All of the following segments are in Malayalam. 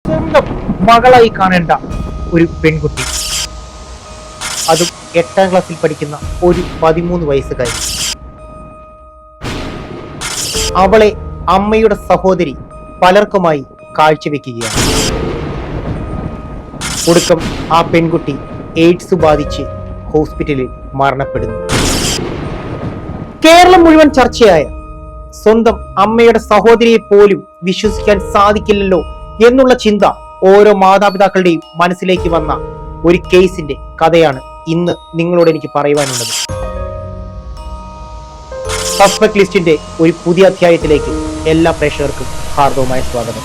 സ്വന്തം മകളായി കാണേണ്ട ഒരു പെൺകുട്ടി, അതും 8ാം ക്ലാസ്സിൽ പഠിക്കുന്ന ഒരു 13 വയസ്സുകാരി. അവളെ അമ്മയുടെ സഹോദരി പലർക്കുമായി കാഴ്ചവെക്കുകയാണ്. ഒടുക്കം ആ പെൺകുട്ടി എയ്ഡ്സ് ബാധിച്ച് ഹോസ്പിറ്റലിൽ മരണപ്പെടുന്നു. കേരളം മുഴുവൻ ചർച്ചയായ സ്വന്തം അമ്മയുടെ സഹോദരിയെ പോലും വിശ്വസിക്കാൻ സാധിക്കില്ലല്ലോ എന്നുള്ള ചിന്ത ഓരോ മാതാപിതാക്കളുടെയും മനസ്സിലേക്ക് വന്ന ഒരു കേസിന്റെ കഥയാണ് ഇന്ന് നിങ്ങളോട് എനിക്ക് പറയുവാനുള്ളത്. സസ്പെക്ട് ലിസ്റ്റിന്റെ ഒരു പുതിയ അധ്യായത്തിലേക്ക് എല്ലാ പ്രേക്ഷകർക്കും ഹാർദവമായ സ്വാഗതം.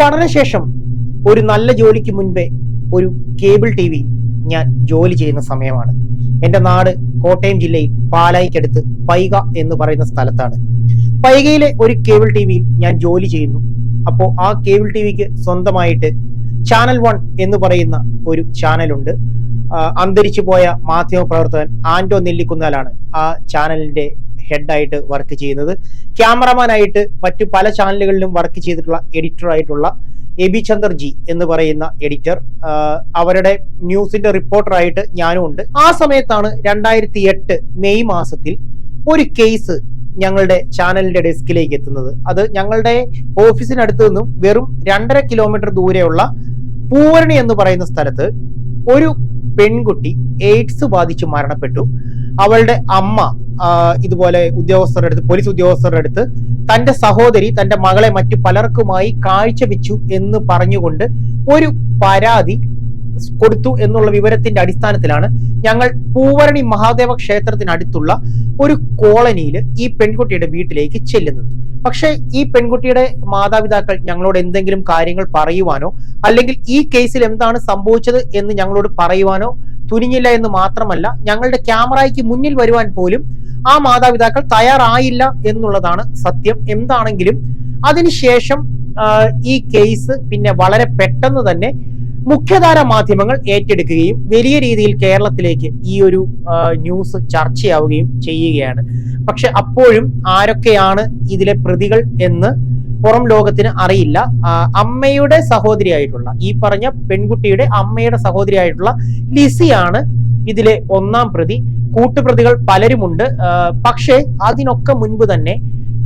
പഠനശേഷം ഒരു നല്ല ജോലിക്ക് മുൻപേ ഒരു കേബിൾ ടി വി ഞാൻ ജോലി ചെയ്യുന്ന സമയമാണ്. എൻ്റെ നാട് കോട്ടയം ജില്ലയിൽ പാലായിക്കടുത്ത് പൈക എന്ന് പറയുന്ന സ്ഥലത്താണ്. പൈകയിലെ ഒരു കേബിൾ ടി വിയിൽ ഞാൻ ജോലി ചെയ്യുന്നു. അപ്പോൾ ആ കേബിൾ ടി വിക്ക് സ്വന്തമായിട്ട് ചാനൽ 1 എന്ന് പറയുന്ന ഒരു ചാനലുണ്ട്. അന്തരിച്ചു പോയ മാധ്യമ പ്രവർത്തകൻ ആന്റോ നെല്ലിക്കുന്നാലാണ് ആ ചാനലിന്റെ ഹെഡായിട്ട് വർക്ക് ചെയ്യുന്നത്. ക്യാമറമാനായിട്ട് മറ്റു പല ചാനലുകളിലും വർക്ക് ചെയ്തിട്ടുള്ള എഡിറ്റർ ആയിട്ടുള്ള എബി ചന്ദർ ജി എന്ന് പറയുന്ന എഡിറ്റർ, അവരുടെ ന്യൂസിന്റെ റിപ്പോർട്ടറായിട്ട് ഞാനും ഉണ്ട്. ആ സമയത്താണ് 2008 മെയ് മാസത്തിൽ ഒരു കേസ് ഞങ്ങളുടെ ചാനലിന്റെ ഡെസ്കിലേക്ക് എത്തുന്നത്. അത് ഞങ്ങളുടെ ഓഫീസിനടുത്ത് നിന്നും വെറും 2.5 കിലോമീറ്റർ ദൂരെയുള്ള പൂവരണി എന്ന് പറയുന്ന സ്ഥലത്ത് ഒരു പെൺകുട്ടി എയ്ഡ്സ് ബാധിച്ച് മരണപ്പെട്ടു. അവളുടെ അമ്മ ഇതുപോലെ പോലീസ് ഉദ്യോഗസ്ഥരുടെ അടുത്ത് തന്റെ സഹോദരി തന്റെ മകളെ മറ്റു പലർക്കുമായി കാഴ്ചവെച്ചു എന്ന് പറഞ്ഞുകൊണ്ട് ഒരു പരാതി കൊടുത്തു എന്നുള്ള വിവരത്തിന്റെ അടിസ്ഥാനത്തിലാണ് ഞങ്ങൾ പൂവരണി മഹാദേവ ക്ഷേത്രത്തിനടുത്തുള്ള ഒരു കോളനിയിൽ ഈ പെൺകുട്ടിയുടെ വീട്ടിലേക്ക് ചെല്ലുന്നത്. പക്ഷേ ഈ പെൺകുട്ടിയുടെ മാതാപിതാക്കൾ ഞങ്ങളോട് എന്തെങ്കിലും കാര്യങ്ങൾ പറയുവാനോ അല്ലെങ്കിൽ ഈ കേസിൽ എന്താണ് സംഭവിച്ചത് എന്ന് ഞങ്ങളോട് പറയുവാനോ തുനിഞ്ഞില്ല എന്ന് മാത്രമല്ല, ഞങ്ങളുടെ ക്യാമറയ്ക്ക് മുന്നിൽ വരുവാൻ പോലും ആ മാതാപിതാക്കൾ തയ്യാറായില്ല എന്നുള്ളതാണ് സത്യം. എന്താണെങ്കിലും അതിനുശേഷം ഈ കേസ് പിന്നെ വളരെ പെട്ടെന്ന് തന്നെ മുഖ്യധാര മാധ്യമങ്ങൾ ഏറ്റെടുക്കുകയും വലിയ രീതിയിൽ കേരളത്തിലേക്ക് ഈ ഒരു ന്യൂസ് ചർച്ചയാവുകയും ചെയ്യുകയാണ്. പക്ഷെ അപ്പോഴും ആരൊക്കെയാണ് ഇതിലെ പ്രതികൾ എന്ന് പുറം ലോകത്തിന് അറിയില്ല. അമ്മയുടെ സഹോദരിയായിട്ടുള്ള ഈ പറഞ്ഞ പെൺകുട്ടിയുടെ അമ്മയുടെ സഹോദരിയായിട്ടുള്ള ലിസിയാണ് ഇതിലെ 1ാം പ്രതി. കൂട്ടുപ്രതികൾ പലരുമുണ്ട്. പക്ഷേ അതിനൊക്കെ മുൻപ് തന്നെ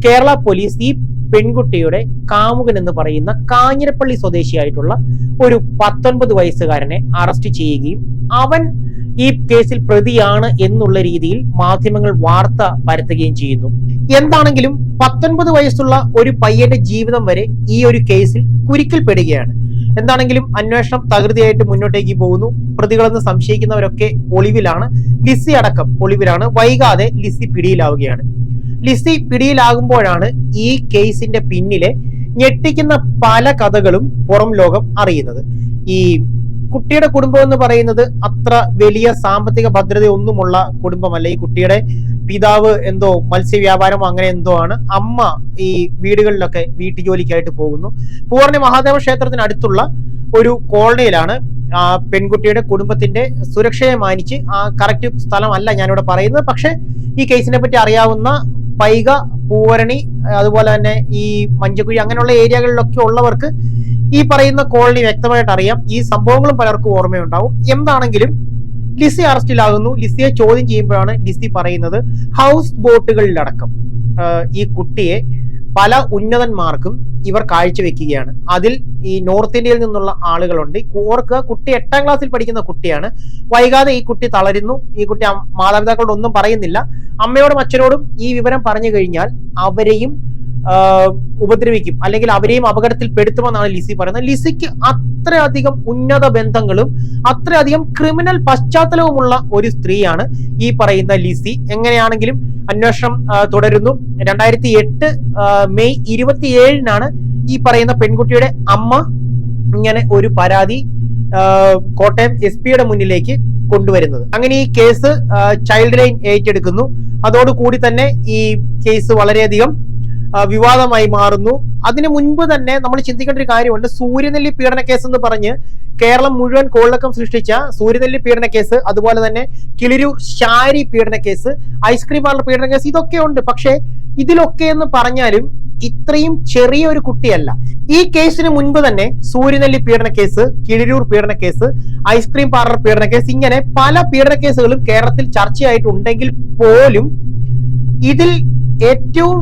കേരള പോലീസ് ഈ പെൺകുട്ടിയുടെ കാമുകൻ എന്ന് പറയുന്ന കാഞ്ഞിരപ്പള്ളി സ്വദേശിയായിട്ടുള്ള ഒരു 19 വയസ്സുകാരനെ അറസ്റ്റ് ചെയ്യുകയും അവൻ ഈ കേസിൽ പ്രതിയാണ് എന്നുള്ള രീതിയിൽ മാധ്യമങ്ങൾ വാർത്ത പരത്തുകയും ചെയ്യുന്നു. എന്താണെങ്കിലും 19 വയസ്സുള്ള ഒരു പയ്യന്റെ ജീവിതം വരെ ഈ ഒരു കേസിൽ കുരുക്കിൽപ്പെടുകയാണ്. എന്താണെങ്കിലും അന്വേഷണം തകൃതിയായിട്ട് മുന്നോട്ടേക്ക് പോകുന്നു. പ്രതികളെന്ന് സംശയിക്കുന്നവരൊക്കെ ഒളിവിലാണ്. ലിസി അടക്കം ഒളിവിലാണ്. വൈകാതെ ലിസി പിടിയിലാവുകയാണ്. ലിസി പിടിയിലാകുമ്പോഴാണ് ഈ കേസിന്റെ പിന്നിലെ ഞെട്ടിക്കുന്ന പല കഥകളും പുറം ലോകം അറിയുന്നത്. ഈ കുട്ടിയുടെ കുടുംബം എന്ന് പറയുന്നത് അത്ര വലിയ സാമ്പത്തിക ഭദ്രതയൊന്നുമുള്ള കുടുംബമല്ല. ഈ കുട്ടിയുടെ പിതാവ് എന്തോ മത്സ്യവ്യാപാരമോ അങ്ങനെ എന്തോ ആണ്. അമ്മ ഈ വീടുകളിലൊക്കെ വീട്ടുജോലിക്കായിട്ട് പോകുന്നു. പൂർണ്ണ മഹാദേവ ക്ഷേത്രത്തിനടുത്തുള്ള ഒരു കോളനിയിലാണ്. പെൺകുട്ടിയുടെ കുടുംബത്തിന്റെ സുരക്ഷയെ മാനിച്ച് കറക്റ്റ് സ്ഥലമല്ല ഞാനിവിടെ പറയുന്നത്. പക്ഷെ ഈ കേസിനെ പറ്റി അറിയാവുന്ന പൈക, പൂവരണി, അതുപോലെ തന്നെ ഈ മഞ്ചക്കുഴി അങ്ങനെയുള്ള ഏരിയകളിലൊക്കെ ഉള്ളവർക്ക് ഈ പറയുന്ന കോളനി വ്യക്തമായിട്ട് അറിയാം. ഈ സംഭവങ്ങളും പലർക്കും ഓർമ്മയുണ്ടാവും. എന്താണെങ്കിലും ലിസി അറസ്റ്റിലാകുന്നു. ലിസിയെ ചോദ്യം ചെയ്യുമ്പോഴാണ് ലിസി പറയുന്നത് ഹൗസ് ബോട്ടുകളിലടക്കം ഈ കുട്ടിയെ പല ഉന്നതന്മാർക്കും ഇവർ കാഴ്ചവെക്കുകയാണ്. അതിൽ ഈ നോർത്ത് ഇന്ത്യയിൽ നിന്നുള്ള ആളുകളുണ്ട്. ഓർക്കുക, കുട്ടി 8ാം ക്ലാസ്സിൽ പഠിക്കുന്ന കുട്ടിയാണ്. വൈകാതെ ഈ കുട്ടി തളരുന്നു. ഈ കുട്ടി മാതാപിതാക്കളോട് ഒന്നും പറയുന്നില്ല. അമ്മയോടും അച്ഛനോടും ഈ വിവരം പറഞ്ഞു കഴിഞ്ഞാൽ അവരെയും ഉപദ്രവിക്കും അല്ലെങ്കിൽ അവരെയും അപകടത്തിൽ പെടുത്തുമെന്നാണ് ലിസി പറയുന്നത്. ലിസിക്ക് അത്രയധികം ഉന്നത ബന്ധങ്ങളും അത്രയധികം ക്രിമിനൽ പശ്ചാത്തലവുമുള്ള ഒരു സ്ത്രീയാണ് ഈ പറയുന്ന ലിസി. എങ്ങനെയാണെങ്കിലും അന്വേഷണം തുടരുന്നു. 2008 മെയ് 27-നാണ് ഈ പറയുന്ന പെൺകുട്ടിയുടെ അമ്മ ഇങ്ങനെ ഒരു പരാതി കോട്ടയം SP-യുടെ മുന്നിലേക്ക് കൊണ്ടുവരുന്നത്. അങ്ങനെ ഈ കേസ് ചൈൽഡ് ലൈൻ ഏറ്റെടുക്കുന്നു. അതോടുകൂടി തന്നെ ഈ കേസ് വളരെയധികം വിവാദമായി മാറുന്നു. അതിനു മുൻപ് തന്നെ നമ്മൾ ചിന്തിക്കേണ്ട ഒരു കാര്യമുണ്ട്. സൂര്യനെല്ലി പീഡന കേസ് എന്ന് പറഞ്ഞ് കേരളം മുഴുവൻ കോളിളക്കം സൃഷ്ടിച്ച സൂര്യനെല്ലി പീഡന കേസ്, അതുപോലെ തന്നെ കിളിരൂർ ശാരി പീഡന കേസ്, ഐസ്ക്രീം പാർലർ പീഡന കേസ്, ഇതൊക്കെ ഉണ്ട്. പക്ഷെ ഇതിലൊക്കെ എന്ന് പറഞ്ഞാലും ഇത്രയും ചെറിയ ഒരു കുട്ടിയല്ല. ഈ കേസിന് മുൻപ് തന്നെ സൂര്യനെല്ലി പീഡന കേസ്, കിളിരൂർ പീഡന കേസ്, ഐസ്ക്രീം പാർലർ പീഡന കേസ്, ഇങ്ങനെ പല പീഡന കേസുകളും കേരളത്തിൽ ചർച്ചയായിട്ടുണ്ടെങ്കിൽ പോലും ഇതിൽ ഏറ്റവും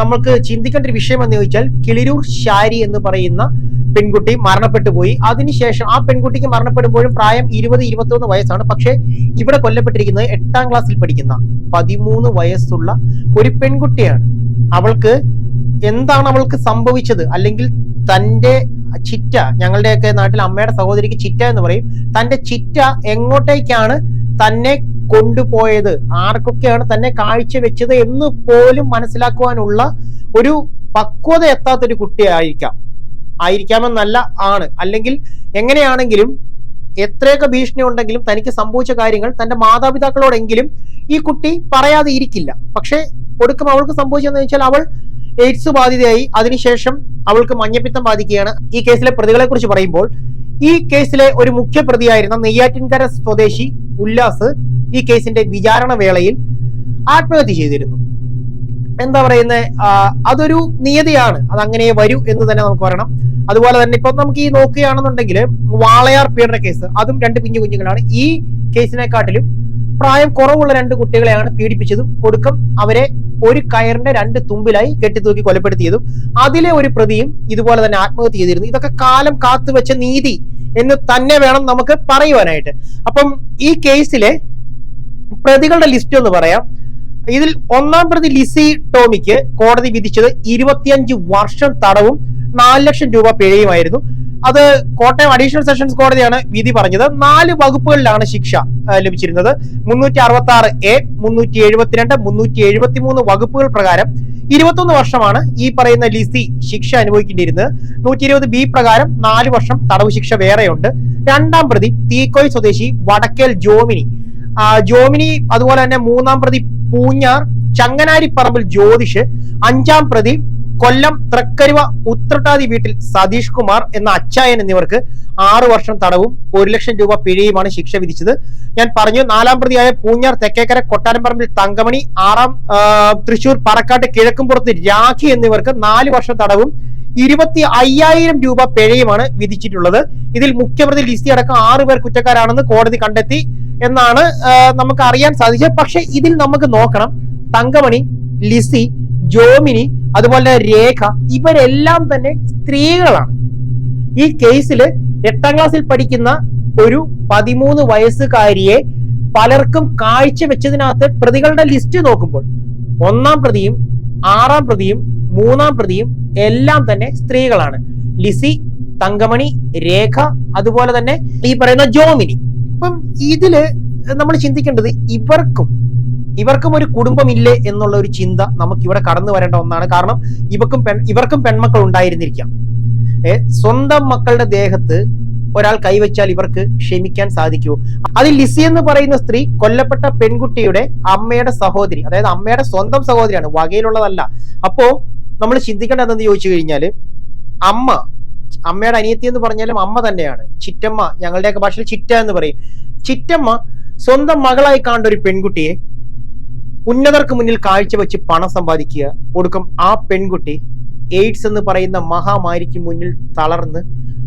നമുക്ക് ചിന്തിക്കേണ്ട ഒരു വിഷയം എന്ന് ചോദിച്ചാൽ കിളിരൂർ ശാരി എന്ന് പറയുന്ന പെൺകുട്ടി മരണപ്പെട്ടു പോയി. അതിനുശേഷം ആ പെൺകുട്ടിക്ക് മരണപ്പെടുമ്പോഴും പ്രായം 20-21 വയസ്സാണ്. പക്ഷെ ഇവിടെ കൊല്ലപ്പെട്ടിരിക്കുന്നത് 8ാം ക്ലാസ്സിൽ പഠിക്കുന്ന 13 വയസ്സുള്ള ഒരു പെൺകുട്ടിയാണ്. അവൾക്ക് എന്താണ് അവൾക്ക് സംഭവിച്ചത്, അല്ലെങ്കിൽ തന്റെ ചിറ്റ, ഞങ്ങളുടെയൊക്കെ നാട്ടിൽ അമ്മയുടെ സഹോദരിക്ക് ചിറ്റ എന്ന് പറയും, തന്റെ ചിറ്റ എങ്ങോട്ടേക്കാണ് തന്നെ കൊണ്ടുപോയത്, ആർക്കൊക്കെയാണ് തന്നെ കാഴ്ച വെച്ചത് എന്ന് പോലും മനസ്സിലാക്കുവാനുള്ള ഒരു പക്വത എത്താത്തൊരു ആയിരിക്കാമെന്നല്ല ആണ്. അല്ലെങ്കിൽ എങ്ങനെയാണെങ്കിലും എത്രയൊക്കെ ഭീഷണി ഉണ്ടെങ്കിലും തനിക്ക് സംഭവിച്ച കാര്യങ്ങൾ തന്റെ മാതാപിതാക്കളോടെങ്കിലും ഈ കുട്ടി പറയാതെ ഇരിക്കില്ല. പക്ഷെ ഒടുക്കം അവൾക്ക് സംഭവിച്ചതെന്ന് വെച്ചാൽ അവൾ എയ്ഡ്സ് ബാധിതയായി. അതിനുശേഷം അവൾക്ക് മഞ്ഞപ്പിത്തം ബാധിക്കുകയാണ്. ഈ കേസിലെ പ്രതികളെ കുറിച്ച് പറയുമ്പോൾ, ഈ കേസിലെ ഒരു മുഖ്യ പ്രതിയായിരുന്ന നെയ്യാറ്റിൻകര സ്വദേശി ഉല്ലാസ് ഈ കേസിന്റെ വിചാരണ വേളയിൽ ആത്മഹത്യ ചെയ്തിരുന്നു. എന്താ പറയുന്നത്, അതൊരു നിയതിയാണ്, അതങ്ങനെ വരൂ എന്ന് തന്നെ നമുക്ക് പറയണം. അതുപോലെ തന്നെ ഇപ്പൊ നമുക്ക് ഈ നോക്കുകയാണെന്നുണ്ടെങ്കിൽ വാളയാർ പീഡന കേസ്, അതും 2 കുഞ്ഞുങ്ങളാണ്. ഈ കേസിനെക്കാട്ടിലും പ്രായം കുറവുള്ള 2 കുട്ടികളെയാണ് പീഡിപ്പിച്ചതും ഒടുക്കം അവരെ ഒരു കയറിന്റെ 2 തുമ്പിലായി കെട്ടിത്തൂക്കി കൊലപ്പെടുത്തിയതും അതിലെ ഒരു പ്രതിയും ഇതുപോലെ തന്നെ ആത്മഹത്യ ചെയ്തിരുന്നു. ഇതൊക്കെ കാലം കാത്തുവെച്ച നീതി എന്ന് തന്നെ വേണം നമുക്ക് പറയുവാനായിട്ട്. അപ്പം ഈ കേസിലെ പ്രതികളുടെ ലിസ്റ്റ് ഒന്ന് പറയാം. ഇതിൽ 1ാം പ്രതി ലിസി ടോമിക്ക് കോടതി വിധിച്ചത് 25 വർഷം തടവും 4 ലക്ഷം രൂപ പിഴയുമായിരുന്നു. അത് കോട്ടയം അഡീഷണൽ സെഷൻസ് കോടതിയാണ് വിധി പറഞ്ഞത്. 4 വകുപ്പുകളിലാണ് ശിക്ഷ ലഭിച്ചിരുന്നത്. 366A, 372, 373 വകുപ്പുകൾ പ്രകാരം 21 വർഷമാണ് ഈ പറയുന്ന ലിസി ശിക്ഷ അനുഭവിക്കേണ്ടിയിരുന്നത്. 120B പ്രകാരം 4 വർഷം തടവ് ശിക്ഷ വേറെയുണ്ട്. 2ാം പ്രതി തീക്കോയ് സ്വദേശി വടക്കേൽ ജോമിനി, അതുപോലെ തന്നെ 3ാം പ്രതി പൂഞ്ഞാർ ചങ്ങനാരിപ്പറമ്പിൽ ജ്യോതിഷ്, 5ാം പ്രതി കൊല്ലം തൃക്കരുവ ഉത്രട്ടാതി വീട്ടിൽ സതീഷ് കുമാർ എന്ന അച്ചായൻ എന്നിവർക്ക് 6 വർഷം തടവും 1 ലക്ഷം രൂപ പിഴയുമാണ് ശിക്ഷ വിധിച്ചത്. ഞാൻ പറഞ്ഞു, 4ാം പ്രതിയായ പൂഞ്ഞാർ തെക്കേക്കര കൊട്ടാരംപറമ്പിൽ തങ്കമണി, 6ാം തൃശൂർ പറക്കാട്ട് കിഴക്കുംപുറത്ത് രാഖി എന്നിവർക്ക് 4 വർഷം തടവും 25,000 രൂപ പിഴയുമാണ് വിധിച്ചിട്ടുള്ളത്. ഇതിൽ മുഖ്യപ്രതി ലിസി അടക്കം 6 പേർ കുറ്റക്കാരാണെന്ന് കോടതി കണ്ടെത്തി എന്നാണ് നമുക്ക് അറിയാൻ സാധിച്ചത്. പക്ഷെ ഇതിൽ നമുക്ക് നോക്കണം, തങ്കമണി, ലിസി, ജോമിനി, അതുപോലെ രേഖ, ഇവരെല്ലാം തന്നെ സ്ത്രീകളാണ്. ഈ കേസിൽ 8ാം ക്ലാസ്സിൽ പഠിക്കുന്ന ഒരു 13 വയസ്സുകാരിയെ പലർക്കും കാഴ്ച വെച്ചതിനകത്ത് പ്രതികളുടെ ലിസ്റ്റ് നോക്കുമ്പോൾ 1ാം പ്രതിയും 6ാം പ്രതിയും 3ാം പ്രതിയും എല്ലാം തന്നെ സ്ത്രീകളാണ്. ലിസി, തങ്കമണി, രേഖ, അതുപോലെ തന്നെ ഈ പറയുന്ന ജോമിനി. അപ്പം ഇതില് നമ്മൾ ചിന്തിക്കേണ്ടത് ഇവർക്കും ഒരു കുടുംബമില്ലേ എന്നുള്ള ഒരു ചിന്ത നമുക്ക് ഇവിടെ കടന്നു വരേണ്ട ഒന്നാണ്. കാരണം ഇവർക്കും പെൺമക്കൾ ഉണ്ടായിരുന്നിരിക്കാം. സ്വന്തം മക്കളുടെ ദേഹത്ത് ഒരാൾ കൈവച്ചാൽ ഇവർക്ക് ക്ഷമിക്കാൻ സാധിക്കുമോ? അതിൽ ലിസി എന്ന് പറയുന്ന സ്ത്രീ കൊല്ലപ്പെട്ട പെൺകുട്ടിയുടെ അമ്മയുടെ സഹോദരി, അതായത് അമ്മയുടെ സ്വന്തം സഹോദരിയാണ്, വകയിലുള്ളതല്ല. അപ്പോ നമ്മൾ ചിന്തിക്കേണ്ടത് എന്തെന്ന് ചോദിച്ചു കഴിഞ്ഞാല്, അമ്മയുടെ അനിയത്തി എന്ന് പറഞ്ഞാലും അമ്മ തന്നെയാണ്. ചിറ്റമ്മ, ഞങ്ങളുടെയൊക്കെ ഭാഷയിൽ ചിറ്റ എന്ന് പറയും. ചിറ്റമ്മ സ്വന്തം മകളായി കാണേണ്ട ഒരു പെൺകുട്ടിയെ ഉന്നതർക്ക് മുന്നിൽ കാഴ്ചവെച്ച് പണം സമ്പാദിക്കുക, ഒടുക്കം ആ പെൺകുട്ടി എയ്ഡ്സ് എന്ന് പറയുന്ന മഹാമാരിക്ക് മുന്നിൽ തളർന്ന്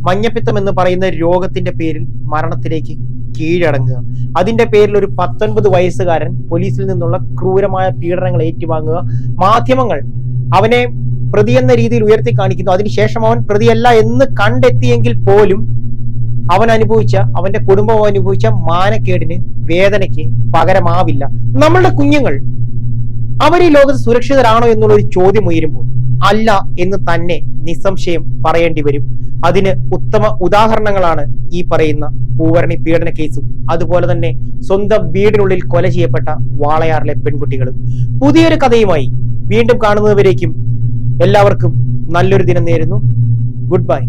മഞ്ഞപ്പിത്തം എന്ന് പറയുന്ന രോഗത്തിന്റെ പേരിൽ മരണത്തിലേക്ക് കീഴടങ്ങുക. അതിന്റെ പേരിൽ ഒരു 19 വയസ്സുകാരൻ പോലീസിൽ നിന്നുള്ള ക്രൂരമായ പീഡനങ്ങൾ ഏറ്റുവാങ്ങുക. മാധ്യമങ്ങൾ അവനെ പ്രതി എന്ന രീതിയിൽ ഉയർത്തി കാണിക്കുന്നു. അതിനുശേഷം അവൻ പ്രതിയല്ല എന്ന് കണ്ടെത്തിയെങ്കിൽ പോലും അവന്റെ കുടുംബം അനുഭവിച്ച മാനക്കേടിന്, വേദനയ്ക്ക് പകരമാവില്ല. നമ്മളുടെ കുഞ്ഞുങ്ങൾ അവർ ഈ ലോകത്ത് സുരക്ഷിതരാണോ എന്നുള്ള ഒരു ചോദ്യം ഉയരുമ്പോൾ അല്ല എന്ന് തന്നെ നിസ്സംശയം പറയേണ്ടി വരും. അതിന് ഉത്തമ ഉദാഹരണങ്ങളാണ് ഈ പറയുന്ന പൂവരണി പീഡന കേസും അതുപോലെ തന്നെ സ്വന്തം വീടിനുള്ളിൽ കൊല ചെയ്യപ്പെട്ട വാളയാറിലെ പെൺകുട്ടികളും. പുതിയൊരു കഥയുമായി വീണ്ടും കാണുന്നതുവരേക്കും എല്ലാവർക്കും നല്ലൊരു ദിനം നേരുന്നു. Good bye.